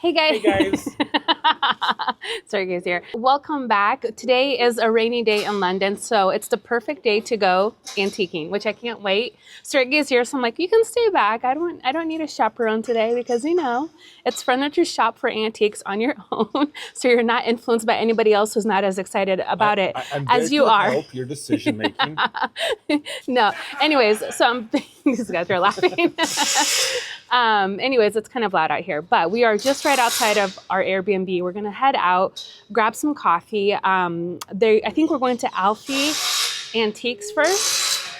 Hey guys. Hey guys. Sergey's here. Welcome back. Today is a rainy day in London, so it's the perfect day to go antiquing, which I can't wait. Sergey's here, so I'm like, you can stay back. I don't need a chaperone today because it's fun to shop for antiques on your own, so you're not influenced by anybody else who's not as excited about it I'm as there you to are. help your decision making. No. Anyways, so these guys are laughing. Anyways, it's kind of loud out here, but we are just right outside of our Airbnb. We're gonna head out, grab some coffee. I think we're going to Alfie Antiques first.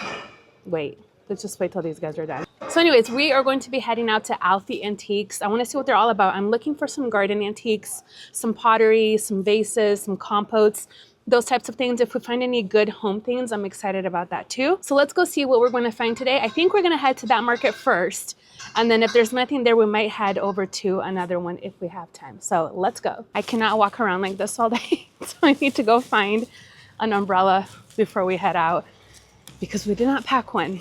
Wait, let's just wait till these guys are done. So anyways, we are going to be heading out to Alfie Antiques. I want to see what they're all about. I'm looking for some garden antiques, some pottery, some vases, some compotes, those types of things. If we find any good home things, I'm excited about that too. So let's go see what we're going to find today. I think we're going to head to that market first. And then if there's nothing there, we might head over to another one if we have time. So let's go. I cannot walk around like this all day. So I need to go find an umbrella before we head out because we did not pack one.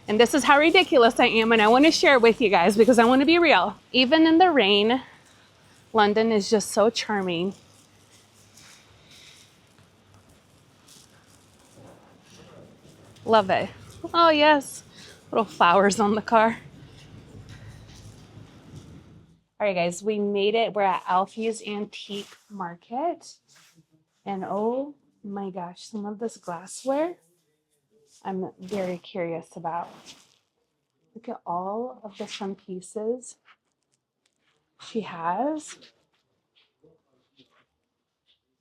And this is how ridiculous I am, and I want to share it with you guys because I want to be real. Even in the rain, London is just so charming. Love it. Oh yes, little flowers on the car. All right guys, we made it. We're at Alfie's Antique Market. And oh my gosh, some of this glassware I'm very curious about. Look at all of the fun pieces she has.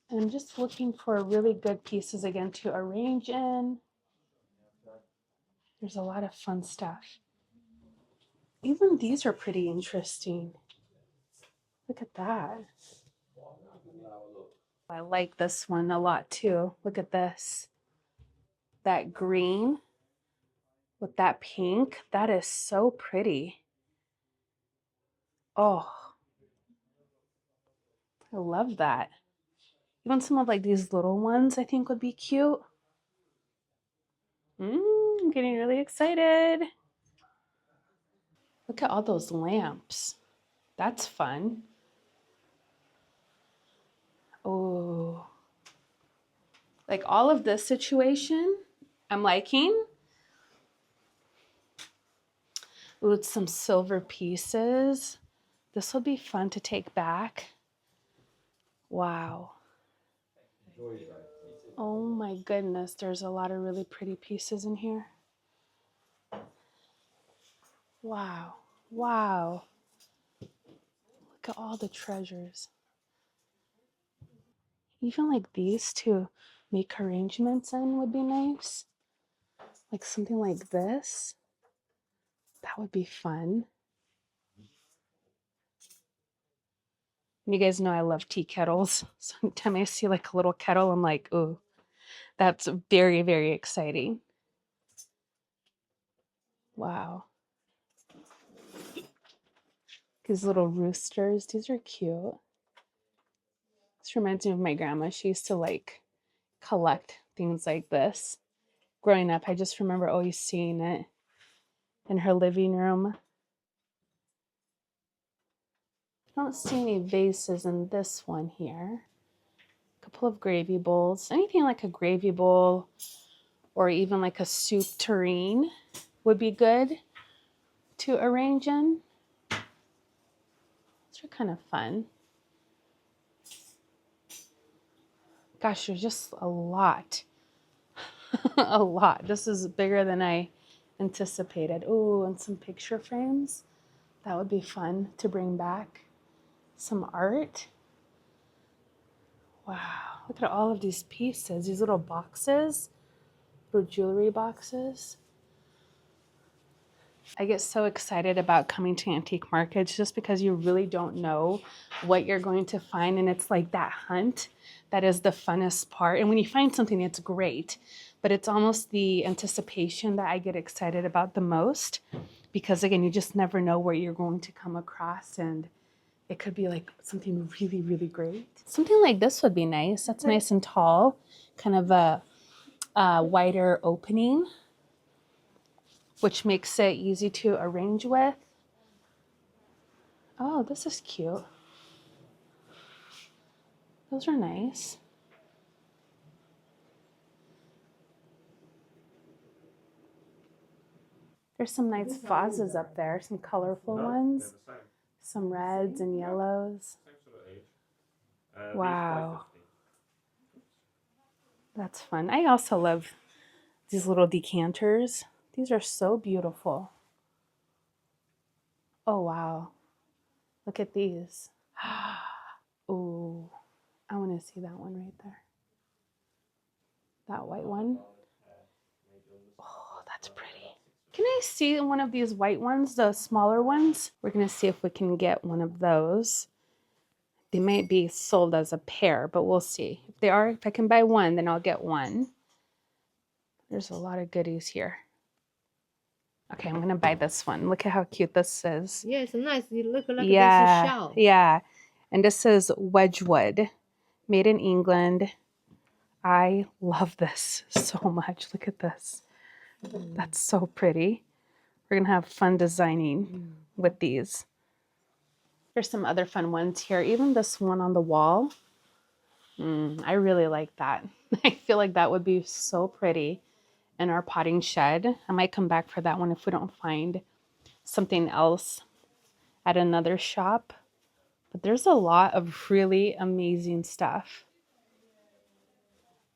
And I'm just looking for really good pieces again to arrange in. There's a lot of fun stuff. Even these are pretty interesting. Look at that. I like this one a lot too. Look at this. That green with that pink. That is so pretty. Oh, I love that. Even some of like these little ones I think would be cute. I'm getting really excited. Look at all those lamps. That's fun. Oh, like all of this situation I'm liking. Ooh, some silver pieces. This will be fun to take back. Wow. Oh my goodness, there's a lot of really pretty pieces in here. Wow. Wow. Look at all the treasures. Even like these to make arrangements in would be nice. Like something like this. That would be fun. You guys know I love tea kettles. So anytime I see like a little kettle, I'm like, ooh, that's very, very exciting. Wow. These little roosters, these are cute. This reminds me of my grandma. She used to like collect things like this. Growing up, I just remember always seeing it in her living room. I don't see any vases in this one here. A couple of gravy bowls. Anything like a gravy bowl or even like a soup tureen would be good to arrange in. These are kind of fun. Gosh, there's just a lot. A lot. This is bigger than I anticipated. Oh, and some picture frames. That would be fun to bring back. Some art. Wow, look at all of these pieces, these little boxes, little jewelry boxes. I get so excited about coming to antique markets just because you really don't know what you're going to find. And it's like that hunt that is the funnest part. And when you find something, it's great. But it's almost the anticipation that I get excited about the most. Because again, you just never know where you're going to come across. And it could be like something really, really great. Something like this would be nice. That's nice and tall. Kind of a wider opening, which makes it easy to arrange with. Oh, this is cute. Those are nice. There's some nice vases up there, some colorful ones, some reds and yellows. Wow. That's fun. I also love these little decanters. These are so beautiful. Oh, wow. Look at these. Oh, I want to see that one right there. That white one. Oh, that's pretty. Can I see one of these white ones, the smaller ones? We're going to see if we can get one of those. They might be sold as a pair, but we'll see. If they are, if I can buy one, then I'll get one. There's a lot of goodies here. Okay, I'm gonna buy this one. Look at how cute this is. Yeah, it's nice. You look like Yeah, this shell. yeah. And this is Wedgwood, made in England. I love this so much. Look at this. That's so pretty. We're gonna have fun designing with these. There's some other fun ones here. Even this one on the wall. I really like that. I feel like that would be so pretty in our potting shed. I might come back for that one if we don't find something else at another shop. But there's a lot of really amazing stuff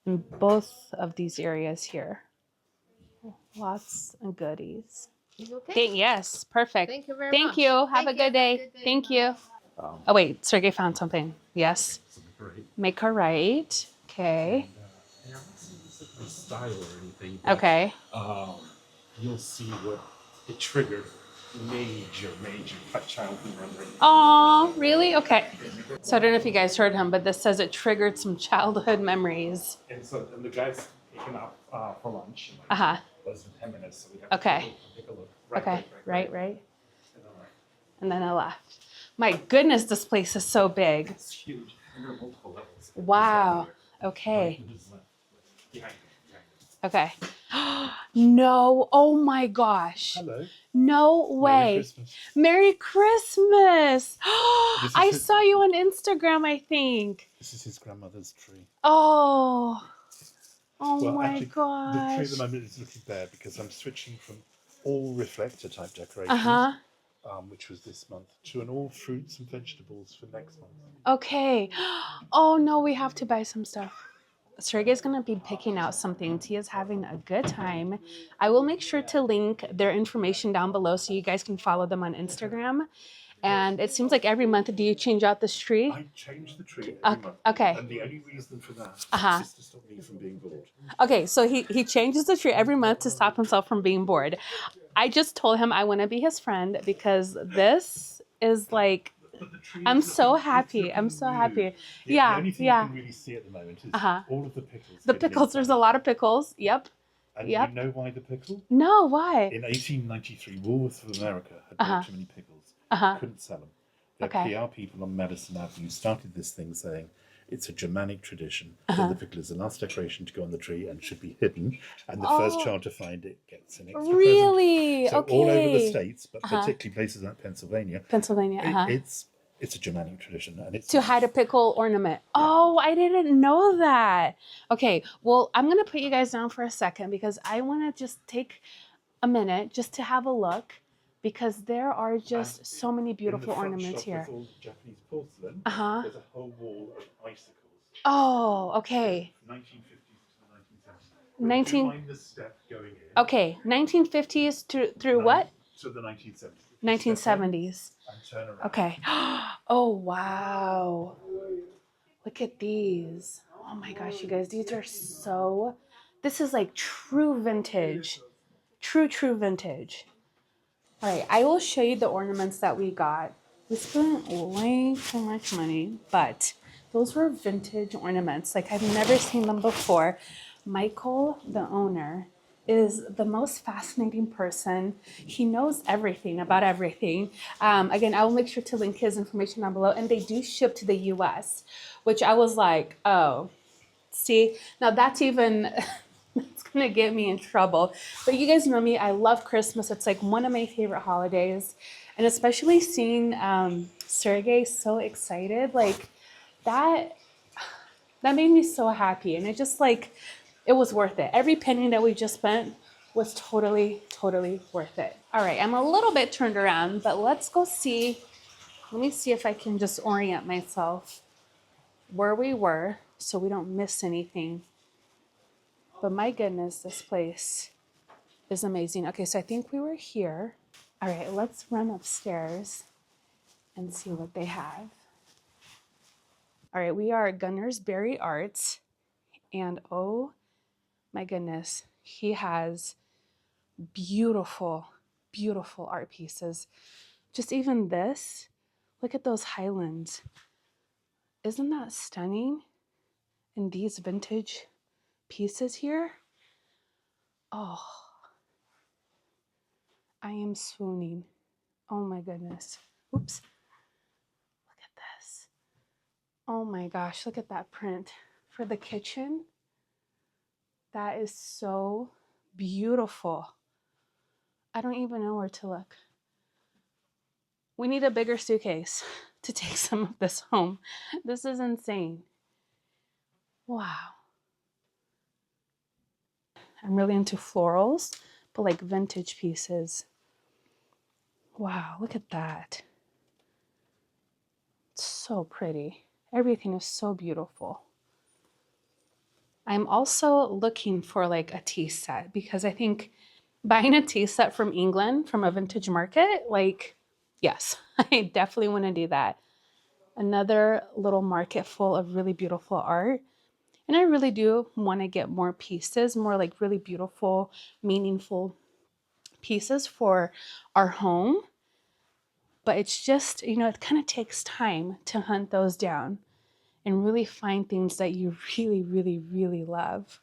in both of these areas here. Lots of goodies. Okay. Yes, perfect. Thank you very Thank much. you. Have Thank a good you. day. Thank you. Oh, wait. Sergey found something. Yes. Make her right. Okay. And I'm not saying this is my style or anything. But, Okay. you'll see what it triggered. Major childhood memory. Oh, really? Okay. So I don't know if you guys heard him, but this says it triggered some childhood memories. And the guy's taken up for lunch. Uh-huh. Less than 10 minutes, so we have Okay. to take a look. Okay. Right. And then And then I left. My goodness, this place is so big. it's huge. And there are multiple levels. Wow. Okay. Behind it. Okay. No. Oh my gosh. Hello. No way. Merry Christmas. Merry Christmas. I his- saw you on Instagram, I think. This is his grandmother's tree. Oh. Oh Well, my actually, the gosh. tree at the moment is looking bad because I'm switching from all reflector type decorations, Uh-huh. which was this month, to an all fruits and vegetables for next month. Okay. Oh no, we have to buy some stuff. Sergey's gonna be picking out some things. He is having a good time. I will make sure to link their information down below so you guys can follow them on Instagram. And it seems like every month, do you change out this tree? I change the tree every month. Okay. And the only reason for that Uh-huh. is to stop me from being bored. Okay, so he changes the tree every month to stop himself from being bored. I just told him I want to be his friend because this is like, But the tree I'm is so looking- happy. it's I'm looking so new. happy. The Yeah, only thing yeah. you can really see at the moment is Uh-huh. all of the pickles. The hidden pickles, there's a inside. lot of pickles. Yep. And yep. you know why the pickle? No, why? In 1893, Woolworths of America had Uh-huh. bought too many pickles. Uh-huh. Couldn't sell them. Their Okay. PR people on Madison Avenue started this thing saying it's a Germanic tradition Uh-huh. that the pickle is the last decoration to go on the tree and should be hidden, and the Oh. first child to find it gets an extra Really? present. So Okay. all over the states, but Uh-huh. particularly places like Pennsylvania, Pennsylvania. Uh-huh. it's a Germanic tradition, and it's To hide a pickle ornament. Oh, I didn't know that. Okay, well, I'm going to put you guys down for a second because I want to just take a minute just to have a look because there are just so many beautiful in the front ornaments shop here. with all the Japanese porcelain. Uh-huh. There's a whole wall of icicles. Oh, okay. 1950s to the 1970s. 19 Do you mind the step going in? Okay, 1950s through what? To the 1970s. 1970s. And turn around. Okay. Oh, wow. Look at these. Oh my gosh, you guys, these are so, this is like true vintage. True vintage. All right, I will show you the ornaments that we got. We spent way too much money, but those were vintage ornaments. Like I've never seen them before. Michael, the owner, is the most fascinating person. He knows everything about everything. Again, I will make sure to link his information down below. And they do ship to the US, which I was like, oh, see, now that's even, that's gonna get me in trouble. But you guys know me, I love Christmas. It's like one of my favorite holidays. And especially seeing Sergey so excited, like that made me so happy. And it just like, it was worth it. Every penny that we just spent was totally, totally worth it. All right, I'm a little bit turned around, but let's go see. Let me see if I can just orient myself where we were so we don't miss anything. But my goodness, this place is amazing. Okay, so I think we were here. All right, let's run upstairs and see what they have. All right, we are at Gunnar's Berry Arts, and oh my goodness, he has beautiful, beautiful art pieces. Just even this, look at those highlands. Isn't that stunning? And these vintage pieces here. Oh, I am swooning. Oh my goodness. Oops. Look at this. Oh my gosh, look at that print for the kitchen. That is so beautiful. I don't even know where to look. We need a bigger suitcase to take some of this home. This is insane. Wow. I'm really into florals, but like vintage pieces. Wow, look at that. It's so pretty. Everything is so beautiful. I'm also looking for like a tea set because I think buying a tea set from England from a vintage market, like, yes, I definitely want to do that. Another little market full of really beautiful art. And I really do want to get more pieces, more like really beautiful, meaningful pieces for our home. But it's just, you know, it kind of takes time to hunt those down and really find things that you really, really, really love.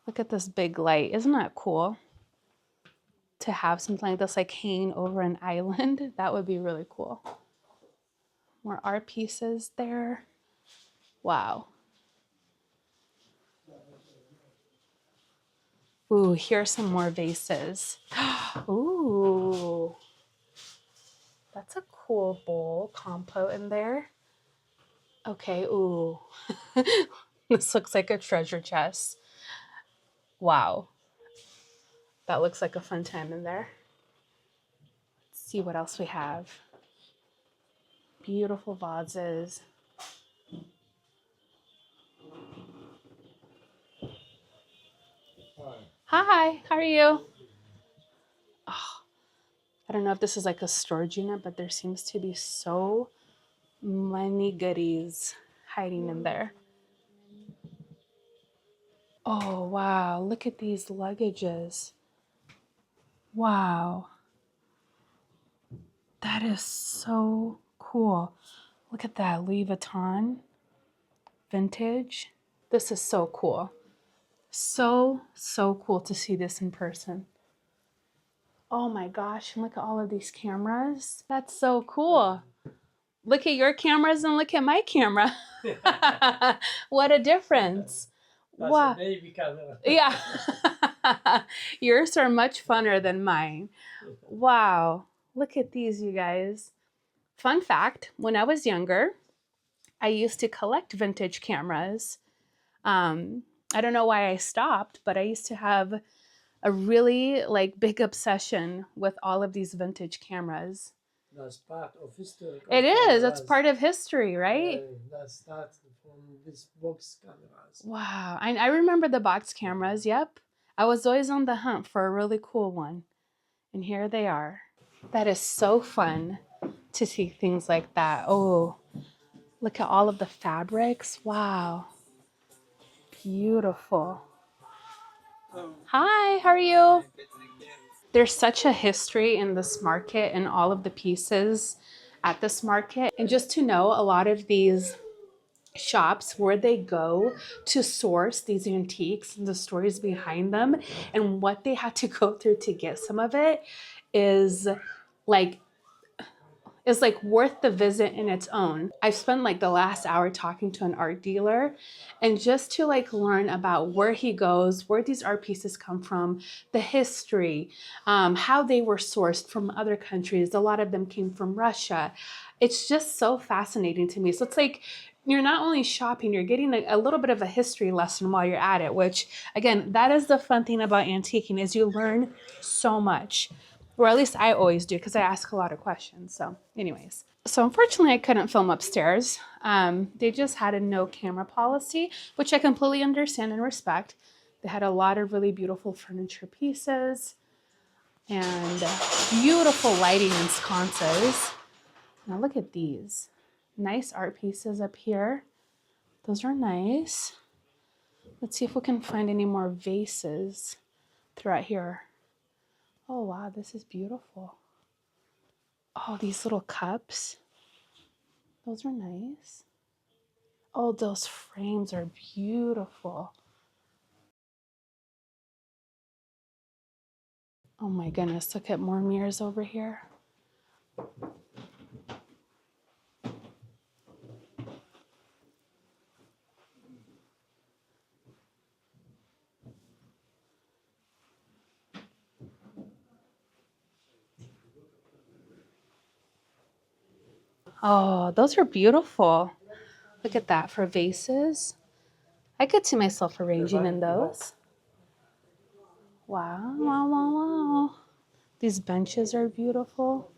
Look at this big light. Isn't that cool? To have something like this like hanging over an island, that would be really cool. More art pieces there. Wow. Ooh, here's some more vases. Ooh, that's a cool bowl compote in there. Okay, ooh. This looks like a treasure chest. Wow. That looks like a fun time in there. Let's see what else we have. Beautiful vases. Hi, how are you? Oh, I don't know if this is like a storage unit, but there seems to be so many goodies hiding in there. Oh, wow. Look at these luggages. Wow. That is so cool. Look at that Louis Vuitton vintage. This is so cool. So, so cool to see this in person. Oh my gosh, and look at all of these cameras. That's so cool. Look at your cameras and look at my camera. What a difference. That's wow. a baby camera. Yeah. Yours are much funner than mine. Wow. Look at these, you guys. Fun fact, when I was younger, I used to collect vintage cameras. I don't know why I stopped, but I used to have a really like big obsession with all of these vintage cameras. That's part of history. It is. That's part of history, right? That's that from this box cameras. Wow. I remember the box cameras. Yep. I was always on the hunt for a really cool one. And here they are. That is so fun to see things like that. Oh, look at all of the fabrics. Wow. Beautiful. Hi, how are you? There's such a history in this market and all of the pieces at this market. And just to know a lot of these shops where they go to source these antiques and the stories behind them and what they had to go through to get some of it is like is like worth the visit in its own. I've spent like the last hour talking to an art dealer, and just to like learn about where he goes, where these art pieces come from, the history, how they were sourced from other countries. A lot of them came from Russia. It's just so fascinating to me. So it's like you're not only shopping, you're getting a little bit of a history lesson while you're at it, which again, that is the fun thing about antiquing, is you learn so much. Or at least I always do, because I ask a lot of questions. So anyways, so unfortunately I couldn't film upstairs. They just had a no camera policy, which I completely understand and respect. They had a lot of really beautiful furniture pieces and beautiful lighting and sconces. Now look at these. Nice art pieces up here. Those are nice. Let's see if we can find any more vases throughout here. Oh wow, this is beautiful. Oh, these little cups. Those are nice. Oh, those frames are beautiful. Oh my goodness, look at more mirrors over here. Oh, those are beautiful. Look at that for vases. I could see myself arranging in those. Wow, wow, wow, wow. These benches are beautiful.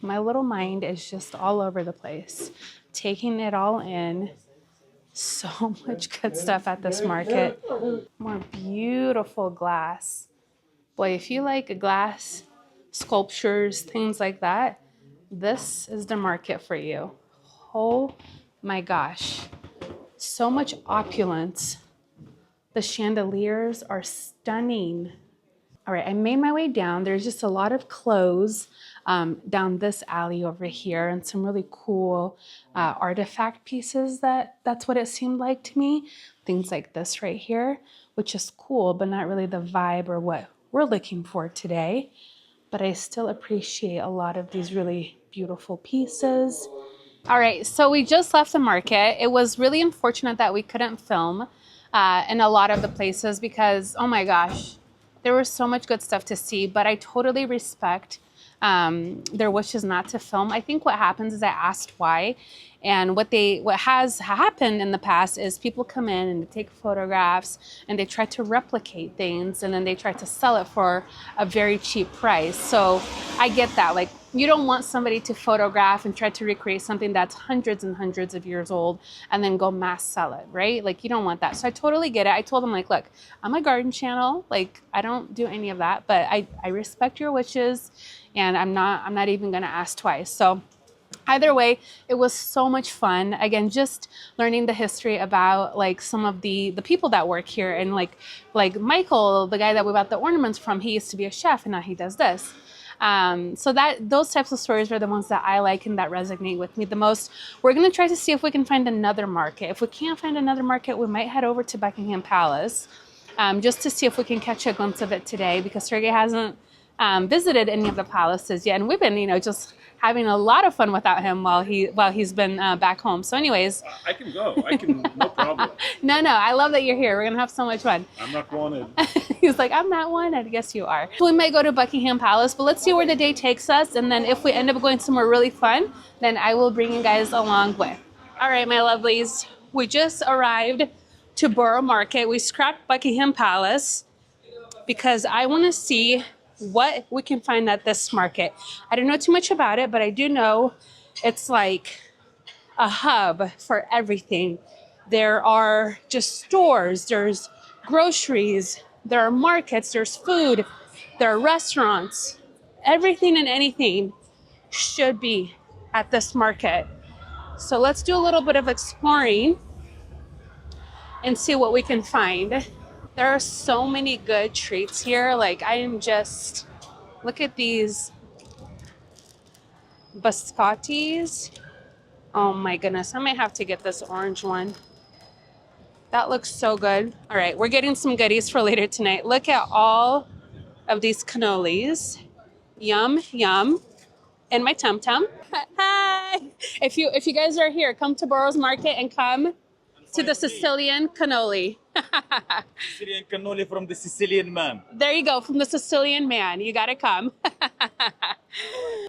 My little mind is just all over the place, taking it all in. So much good stuff at this market. More beautiful glass. Boy, if you like glass sculptures, things like that, this is the market for you. Oh my gosh. So much opulence. The chandeliers are stunning. All right, I made my way down. There's just a lot of clothes down this alley over here, and some really cool artifact pieces. That's what it seemed like to me. Things like this right here, which is cool, but not really the vibe or what we're looking for today. But I still appreciate a lot of these really beautiful pieces. All right, so we just left the market. It was really unfortunate that we couldn't film in a lot of the places because, oh my gosh, there was so much good stuff to see, but I totally respect their wishes not to film. I think what happens is I asked why, and what has happened in the past is people come in and they take photographs and they try to replicate things, and then they try to sell it for a very cheap price. So I get that. Like, you don't want somebody to photograph and try to recreate something that's hundreds and hundreds of years old and then go mass sell it, right? Like, you don't want that. So I totally get it. I told them, like, look, I'm a garden channel. Like, I don't do any of that, but I respect your wishes, and I'm not even gonna ask twice. So either way, it was so much fun. Again, just learning the history about like some of the people that work here, and like Michael, the guy that we bought the ornaments from, he used to be a chef and now he does this. So those types of stories are the ones that I like and that resonate with me the most. We're going to try to see if we can find another market. If we can't find another market, we might head over to Buckingham Palace just to see if we can catch a glimpse of it today, because Sergey hasn't visited any of the palaces yet, and we've been, just having a lot of fun without him while he's been back home. So anyways, I can go. No problem. no, I love that you're here. We're gonna have so much fun. I'm not wanted. He's like, I'm not wanted. Yes, you are. We might go to Buckingham Palace, but let's see where the day takes us, and then if we end up going somewhere really fun, then I will bring you guys along with. All right, my lovelies, we just arrived to Burough Market. We scrapped Buckingham Palace because I want to see what we can find at this market. I don't know too much about it, but I do know it's like a hub for everything. There are just stores, there's groceries, there are markets, there's food, there are restaurants. Everything and anything should be at this market. So let's do a little bit of exploring and see what we can find. There are so many good treats here. Like, I am just, look at these biscottis. Oh my goodness, I might have to get this orange one. That looks so good. All right, we're getting some goodies for later tonight. Look at all of these cannolis. Yum, yum. And my tum tum. Hi. If you guys are here, come to Burough Market and come to the Sicilian cannoli. Sicilian cannoli from the Sicilian man. There you go, from the Sicilian man. You gotta come.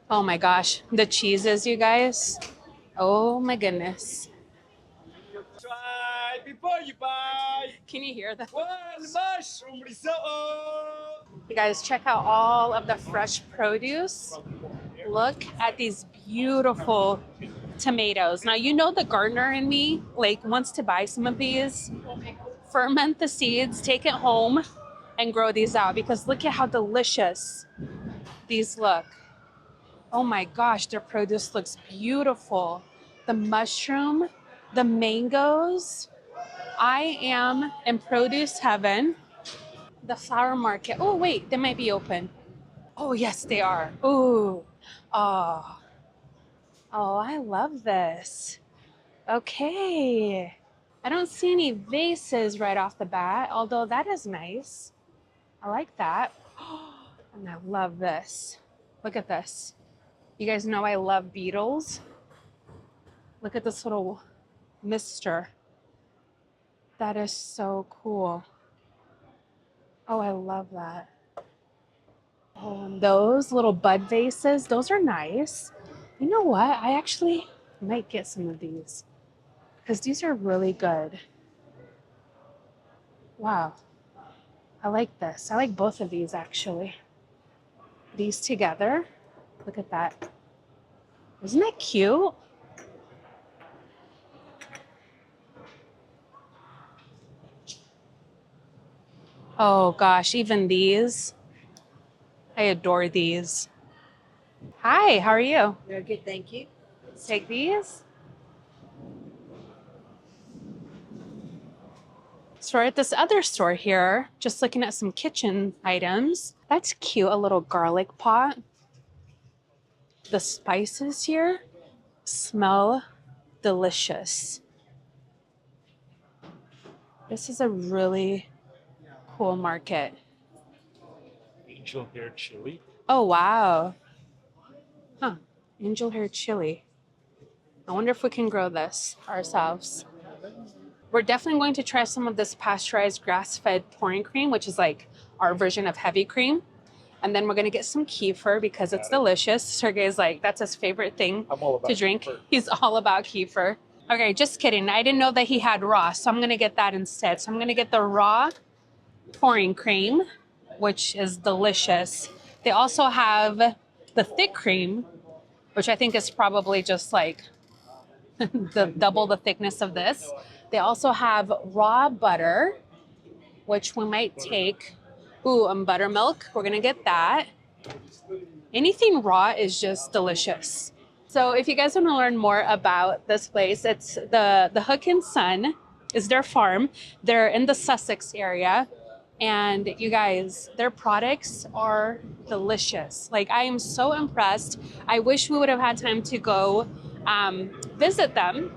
Oh my gosh, the cheeses, you guys. Oh my goodness. Try before you buy. Can you hear that? One mushroom risotto. You guys, check out all of the fresh produce. Look at these beautiful tomatoes. Now, you know the gardener in me, like, wants to buy some of these, ferment the seeds, take it home, and grow these out, because look at how delicious these look. Oh my gosh, their produce looks beautiful. The mushroom, the mangoes. I am in produce heaven. The flower market. Oh, wait, they might be open. Oh, yes, they are. Ooh. Oh. Oh, I love this. Okay. I don't see any vases right off the bat, although that is nice. I like that. And I love this. Look at this. You guys know I love beetles. Look at this little mister. That is so cool. Oh, I love that. Oh, and those little bud vases, those are nice. You know what? I actually might get some of these because these are really good. Wow. I like this. I like both of these actually. These together. Look at that. Isn't that cute? Oh gosh, even these. I adore these. Hi, how are you? Very good, thank you. Take these. So we're at this other store here, just looking at some kitchen items. That's cute, a little garlic pot. The spices here smell delicious. This is a really cool market. Angel hair chili. Oh, wow. Huh, angel hair chili. I wonder if we can grow this ourselves. We're definitely going to try some of this pasteurized grass-fed pouring cream, which is like our version of heavy cream. And then we're going to get some kefir because it's delicious. Sergey's like, that's his favorite thing to drink. Kefir. He's all about kefir. Okay, just kidding. I didn't know that he had raw, so I'm going to get that instead. So I'm going to get the raw pouring cream, which is delicious. They also have the thick cream, which I think is probably just like double the thickness of this. They also have raw butter, which we might take. Ooh, and buttermilk. We're gonna get that. Anything raw is just delicious. So if you guys want to learn more about this place, it's the Hook and Son is their farm. They're in the Sussex area. And you guys, their products are delicious. Like, I am so impressed. I wish we would have had time to go visit them.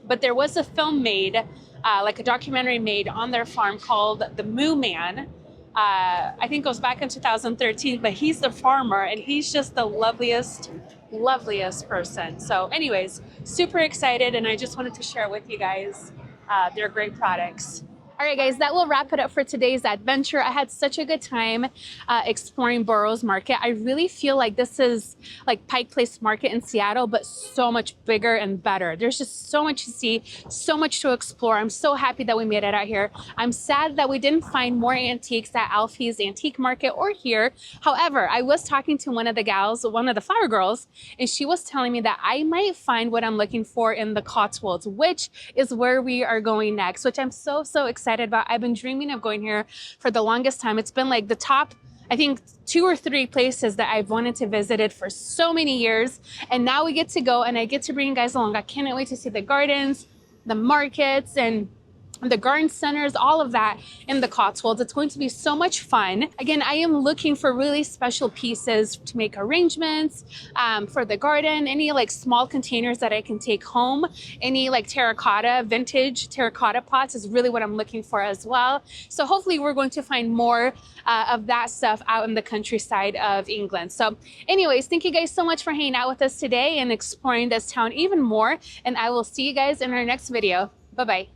But there was a film made, like a documentary made on their farm called The Moo Man. I think it goes back in 2013, but he's the farmer and he's just the loveliest person. So anyways, super excited, and I just wanted to share with you guys their great products. All right, guys, that will wrap it up for today's adventure. I had such a good time exploring Burough Market. I really feel like this is like Pike Place Market in Seattle, but so much bigger and better. There's just so much to see, so much to explore. I'm so happy that we made it out here. I'm sad that we didn't find more antiques at Alfie's Antique Market or here. However, I was talking to one of the gals, one of the flower girls, and she was telling me that I might find what I'm looking for in the Cotswolds, which is where we are going next, which I'm so excited about. I've been dreaming of going here for the longest time. It's been like the top, I think, 2 or 3 places that I've wanted to visit it for so many years. And now we get to go and I get to bring you guys along. I can't wait to see the gardens, the markets, and the garden centers, all of that in the Cotswolds. It's going to be so much fun. Again, I am looking for really special pieces to make arrangements for the garden, any like small containers that I can take home, any like terracotta, vintage terracotta pots is really what I'm looking for as well. So hopefully we're going to find more of that stuff out in the countryside of England. So anyways, thank you guys so much for hanging out with us today and exploring this town even more. And I will see you guys in our next video. Bye-bye.